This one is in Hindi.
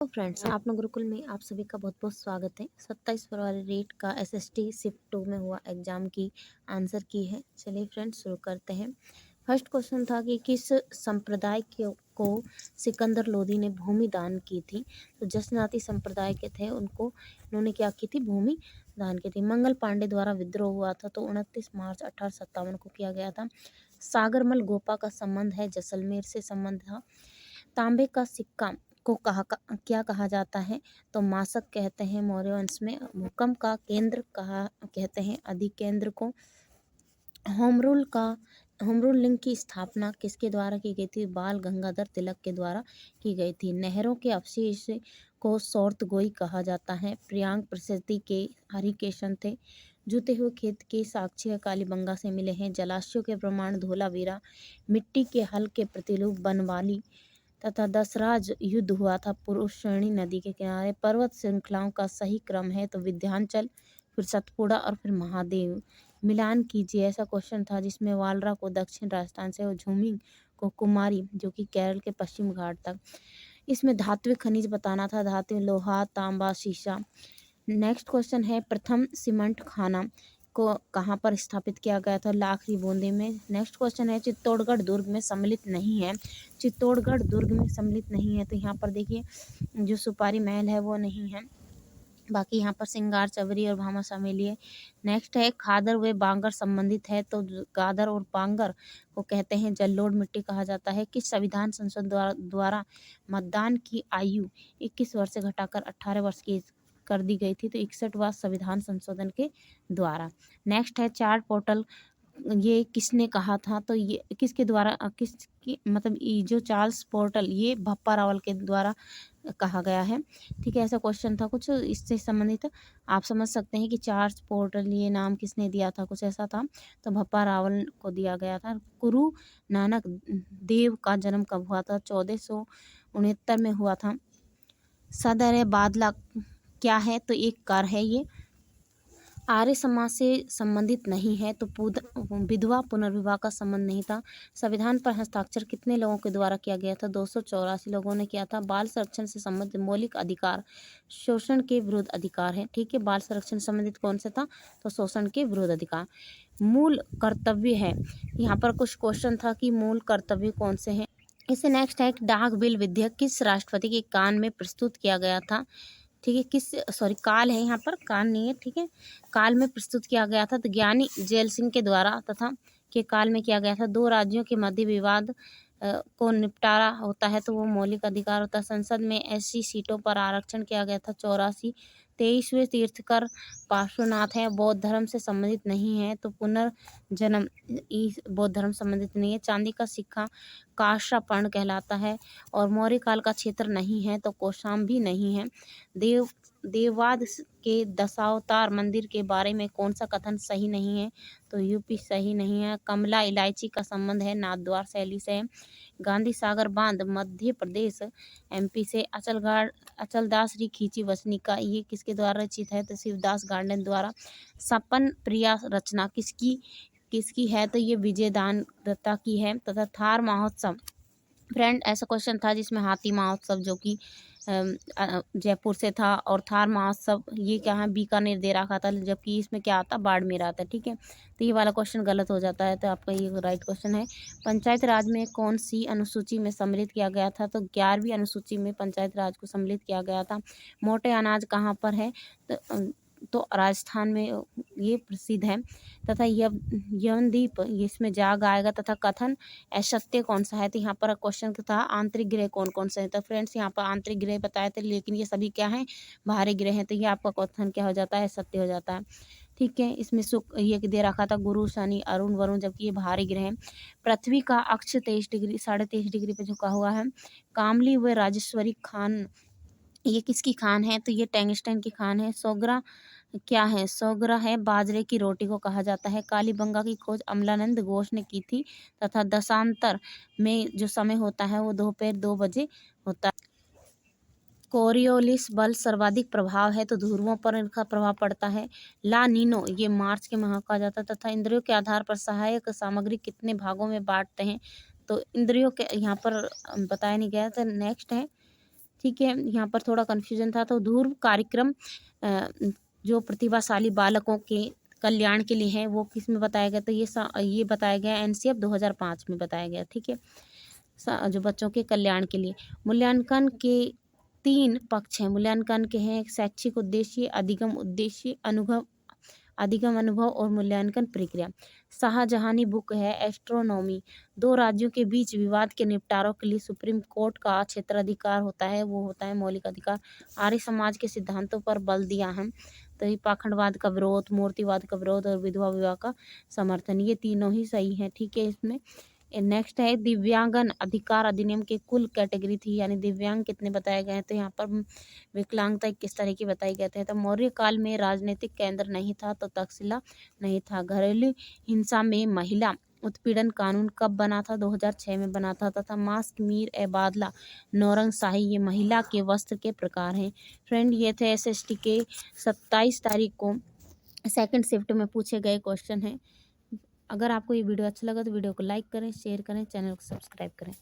फ्रेंड्स, आपने गुरुकुल में आप सभी का बहुत बहुत स्वागत है। 27 फरवरी रेट का एसएसटी शिफ्ट 2 में हुआ एग्जाम की आंसर की है। चलिए फ्रेंड्स शुरू करते हैं। फर्स्ट क्वेश्चन था कि किस संप्रदाय को सिकंदर लोदी ने भूमि दान की थी। तो जसनाती संप्रदाय के थे, उनको उन्होंने क्या की थी, भूमि दान की थी। मंगल पांडे द्वारा विद्रोह हुआ था तो 29 मार्च 1857 को किया गया था। सागरमल गोपा का संबंध है, जैसलमेर से संबंध था। तांबे का सिक्का को क्या कहा जाता है, तो मासक कहते हैं मौर्य वंश में। भूकंप का केंद्र कहा कहते हैं अधिकेंद्र को। होम रूल लिंग की स्थापना किसके द्वारा की गई थी, बाल गंगाधर तिलक के द्वारा की गई थी। नहरों के अवशेष को सौर्तगोई कहा जाता है। प्रियांक प्रसिद्धि के हरिकेशन थे। जूते हुए खेत के साक्ष्य कालीबंगा से मिले हैं। जलाशयों के प्रमाण धोलावीरा। मिट्टी के हल के प्रतिरूप बनवाली तथा दसराज युद्ध हुआ था पुरुषणी नदी के किनारे। पर्वत श्रृंखलाओं का सही क्रम है तो विंध्याचल, फिर सतपुड़ा और फिर महादेव। मिलान कीजिए, ऐसा क्वेश्चन था जिसमें वालरा को दक्षिण राजस्थान से और झूमिंग को कुमारी जो कि केरल के पश्चिम घाट तक। इसमें धात्विक खनिज बताना था, धातु लोहा, तांबा, शीशा। नेक्स्ट क्वेश्चन है प्रथम सीमेंट खाना को कहाँ पर स्थापित किया गया था, लाखरी बूंदी में। नेक्स्ट क्वेश्चन है चित्तौड़गढ़ दुर्ग में सम्मिलित नहीं है। चित्तौड़गढ़ दुर्ग में सम्मिलित नहीं है तो यहाँ पर देखिए जो सुपारी महल है वो नहीं है, बाकी यहाँ पर सिंगार चवरी और भामा शामिल है। नेक्स्ट है खादर व बांगर संबंधित है तो गादर और बांगर को कहते हैं जल्लोड़ मिट्टी कहा जाता है। किस संविधान संसद द्वारा मतदान की आयु 21 वर्ष से घटाकर 18 वर्ष की कर दी गई थी, तो 61वां संविधान संशोधन के द्वारा। नेक्स्ट है चार्ट पोर्टल, ये किसने कहा था, तो ये किसके द्वारा किसकी मतलब ये जो चार्ल्स पोर्टल ये भप्पा रावल के द्वारा कहा गया है। ठीक है, ऐसा क्वेश्चन था कुछ इससे संबंधित, आप समझ सकते हैं कि चार्ल्स पोर्टल ये नाम किसने दिया था, कुछ ऐसा था, तो भप्पा रावल को दिया गया था। गुरु नानक देव का जन्म कब हुआ था, 1469 में हुआ था। सदर बादला क्या है, तो एक कर है ये। आर्य समाज से संबंधित नहीं है तो विधवा पुनर्विवाह का संबंध नहीं था। संविधान पर हस्ताक्षर कितने लोगों के द्वारा किया गया था, 284 लोगों ने किया था। बाल संरक्षण से संबंधित मौलिक अधिकार शोषण के विरुद्ध अधिकार है। ठीक है, बाल संरक्षण संबंधित कौन से था, तो शोषण के विरुद्ध अधिकार। मूल कर्तव्य है, यहाँ पर कुछ क्वेश्चन था कि मूल कर्तव्य कौन से हैं। इससे नेक्स्ट है डाक बिल विधेयक किस राष्ट्रपति के कान में प्रस्तुत किया गया था। ठीक है, किस काल है, यहाँ पर कान नहीं है। ठीक है, काल में प्रस्तुत किया गया था तो ज्ञानी जैल सिंह के द्वारा तथा के काल में किया गया था। दो राज्यों के मध्य विवाद को निपटारा होता है तो वो मौलिक अधिकार होता है। संसद में ऐसी सीटों पर आरक्षण किया गया था 84। 23वें तीर्थकर पार्श्वनाथ है, बौद्ध धर्म से संबंधित नहीं है तो पुनर्जन्म इस बौद्ध धर्म संबंधित नहीं है। चांदी का सिक्का काष्ठपर्ण कहलाता है और मौर्य काल का क्षेत्र नहीं है तो कौशाम्बी नहीं है। देववाद के दशावतार मंदिर के बारे में कौन सा कथन सही नहीं है, तो यूपी सही नहीं है। कमला इलायची का संबंध है नाथद्वार शैली से। गांधी सागर बांध मध्य प्रदेश एमपी से। अचलदास री खींची वचनी का ये किसके द्वारा रचित है, तो शिवदास गार्डन द्वारा। सपन प्रिया रचना किसकी है, तो ये विजयदान दत्ता की है। तथा थार महोत्सव फ्रेंड ऐसा क्वेश्चन था जिसमें हाथी महोत्सव जो कि जयपुर से था और थार महोत्सव ये क्या है बीकानेर दे रखा था, जबकि इसमें क्या आता बाड़मेर आता है। ठीक है, तो ये वाला क्वेश्चन गलत हो जाता है, तो आपका ये राइट क्वेश्चन है। पंचायत राज में कौन सी अनुसूची में सम्मिलित किया गया था, तो 11वीं अनुसूची में पंचायत राज को सम्मिलित किया गया था। मोटे अनाज कहाँ पर है, तो राजस्थान में ये प्रसिद्ध है। तथा यवनदीप इसमें जाग आएगा। तथा कथन असत्य कौन सा है, तो यहाँ पर क्वेश्चन था आंतरिक ग्रह कौन कौन से हैं, तो फ्रेंड्स यहाँ पर आंतरिक ग्रह बताए थे लेकिन ये सभी क्या हैं, बाहरी ग्रह हैं, तो ये आपका कथन क्या हो जाता है, सत्य हो जाता है। ठीक है, इसमें शुक्र ये दे रखा था गुरु शनि अरुण वरुण, जबकि ये बाहरी ग्रह हैं। पृथ्वी का अक्ष 23 डिग्री 23.5 डिग्री पे झुका हुआ है। कामली व राजेश्वरी खान ये किसकी खान है, तो ये टैंगस्टन की खान है। सोगरा क्या है, सोगरा है बाजरे की रोटी को कहा जाता है। कालीबंगा की खोज अमलानंद घोष ने की थी। तथा दशांतर में जो समय होता है वो दोपहर 2 बजे होता है। कोरियोलिस बल सर्वाधिक प्रभाव है तो ध्रुवों पर इनका प्रभाव पड़ता है। ला नीनो ये मार्च के माह कहा जाता है। तथा इंद्रियों के आधार पर सहायक सामग्री कितने भागों में बांटते हैं, तो इंद्रियों के यहाँ पर बताया नहीं गया। तो नेक्स्ट है ठीक है, यहाँ पर थोड़ा कन्फ्यूजन था। तो ध्रुव कार्यक्रम जो प्रतिभाशाली बालकों के कल्याण के लिए है वो किस में बताया गया? तो ये बताया गया एनसीएफ 2005 में बताया गया। ठीक है, जो बच्चों के कल्याण के लिए। मूल्यांकन के 3 पक्ष हैं। मूल्यांकन के हैं शैक्षिक उद्देश्य, अधिगम अनुभव और मूल्यांकन प्रक्रिया। शाहजहानी बुक है एस्ट्रोनॉमी। 2 राज्यों के बीच विवाद के निपटारों के लिए सुप्रीम कोर्ट का क्षेत्राधिकार होता है, वो होता है मौलिक अधिकार। आर्य समाज के सिद्धांतों पर बल दिया है, तो ये पाखंडवाद का विरोध, मूर्तिवाद का विरोध और विधवा विवाह का समर्थन, ये तीनों ही सही है। ठीक है, इसमें नेक्स्ट है दिव्यांगन अधिकार अधिनियम के कुल कैटेगरी थी, यानी दिव्यांग कितने बताए गए हैं? तो यहाँ पर विकलांगता किस तरह की बताई गए थे? तो मौर्य काल में राजनीतिक केंद्र नहीं था, तो तक्षशिला नहीं था। घरेलू हिंसा में महिला उत्पीड़न कानून कब बना था? 2006 में बना था। तथा मास्क, मीर ए बादला, नौरंग शाही, ये महिला के वस्त्र के प्रकार हैं। फ्रेंड, ये थे एसएसटी के 27 तारीख को सेकंड शिफ्ट में पूछे गए क्वेश्चन हैं। अगर आपको ये वीडियो अच्छा लगा तो वीडियो को लाइक करें, शेयर करें, चैनल को सब्सक्राइब करें।